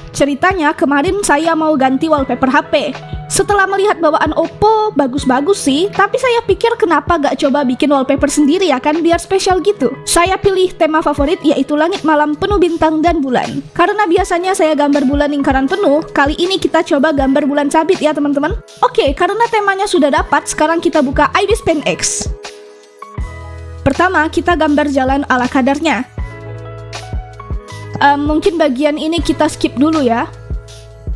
Ceritanya kemarin saya mau ganti wallpaper HP. Setelah melihat bawaan Oppo, bagus-bagus sih, tapi saya pikir kenapa gak coba bikin wallpaper sendiri ya kan, biar spesial gitu. Saya pilih tema favorit yaitu langit malam penuh bintang dan bulan. Karena biasanya saya gambar bulan lingkaran penuh, kali ini kita coba gambar bulan sabit ya teman-teman. Oke, karena temanya sudah dapat, sekarang kita buka Ibis Pen X. Pertama, kita gambar jalan ala kadarnya. Mungkin bagian ini kita skip dulu ya.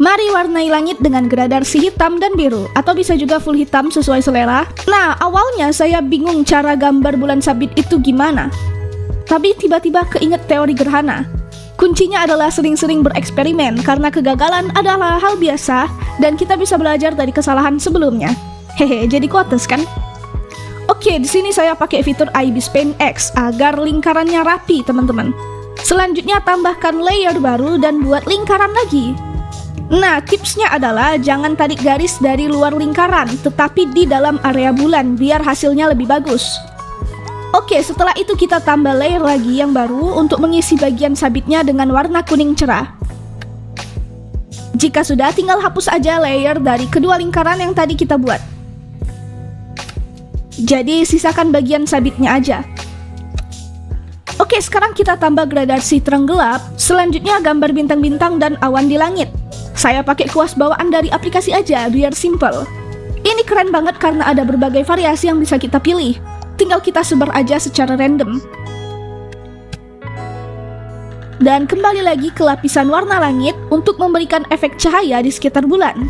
Mari warnai langit dengan gradasi hitam dan biru, atau bisa juga full hitam sesuai selera. Nah, awalnya saya bingung cara gambar bulan sabit itu gimana. Tapi tiba-tiba keinget teori gerhana. Kuncinya adalah sering-sering bereksperimen, karena kegagalan adalah hal biasa dan kita bisa belajar dari kesalahan sebelumnya. Hehe, jadi quotes kan? Oke, di sini saya pakai fitur Ibis Pen X agar lingkarannya rapi, teman-teman. Selanjutnya tambahkan layer baru dan buat lingkaran lagi. Nah, tipsnya adalah jangan tarik garis dari luar lingkaran, tetapi di dalam area bulan biar hasilnya lebih bagus. Oke, setelah itu kita tambah layer lagi yang baru untuk mengisi bagian sabitnya dengan warna kuning cerah. Jika sudah, tinggal hapus aja layer dari kedua lingkaran yang tadi kita buat. Jadi sisakan bagian sabitnya aja. Oke, sekarang kita tambah gradasi terang gelap. Selanjutnya gambar bintang-bintang dan awan di langit. Saya pakai kuas bawaan dari aplikasi aja biar simple. Ini keren banget karena ada berbagai variasi yang bisa kita pilih. Tinggal kita sebar aja secara random. Dan kembali lagi ke lapisan warna langit untuk memberikan efek cahaya di sekitar bulan.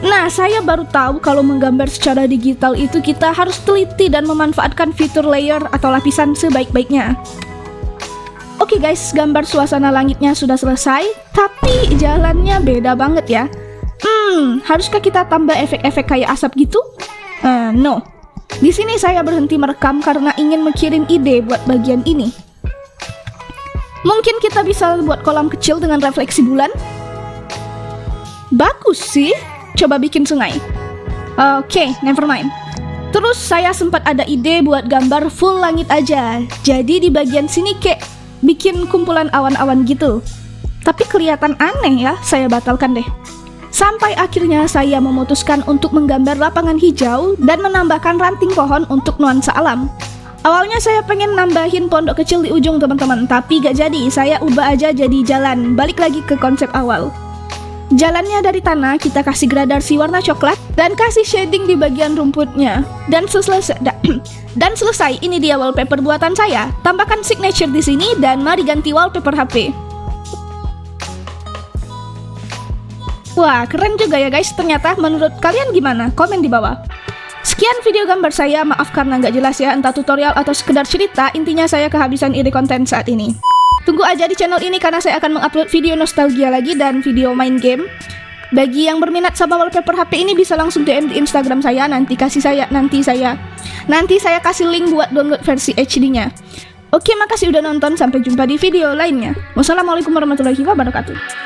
Nah, saya baru tahu kalau menggambar secara digital itu kita harus teliti dan memanfaatkan fitur layer atau lapisan sebaik-baiknya. Oke guys, gambar suasana langitnya sudah selesai, tapi jalannya beda banget ya. Haruskah kita tambah efek-efek kayak asap gitu? No. Di sini saya berhenti merekam karena ingin mengirim ide buat bagian ini. Mungkin kita bisa buat kolam kecil dengan refleksi bulan? Bagus sih. Coba bikin sungai. Oke, never mind. Terus saya sempat ada ide buat gambar full langit aja. Jadi di bagian sini kayak bikin kumpulan awan-awan gitu. Tapi kelihatan aneh ya, saya batalkan deh. Sampai akhirnya saya memutuskan untuk menggambar lapangan hijau dan menambahkan ranting pohon untuk nuansa alam. Awalnya saya pengen nambahin pondok kecil di ujung teman-teman, tapi gak jadi. Saya ubah aja jadi jalan, balik lagi ke konsep awal. Jalannya dari tanah, kita kasih gradasi warna coklat dan kasih shading di bagian rumputnya. Dan selesai, ini dia wallpaper buatan saya. Tambahkan signature di sini dan mari ganti wallpaper HP. Wah, keren juga ya guys ternyata. Menurut kalian gimana? Komen di bawah. Sekian video gambar saya, maaf karena nggak jelas ya, entah tutorial atau sekedar cerita, intinya saya kehabisan ide konten saat ini. Tunggu aja di channel ini karena saya akan mengupload video nostalgia lagi dan video main game. Bagi yang berminat sama wallpaper HP ini bisa langsung DM di Instagram saya, nanti saya kasih link buat download versi HD-nya. Oke, makasih udah nonton, sampai jumpa di video lainnya. Wassalamualaikum warahmatullahi wabarakatuh.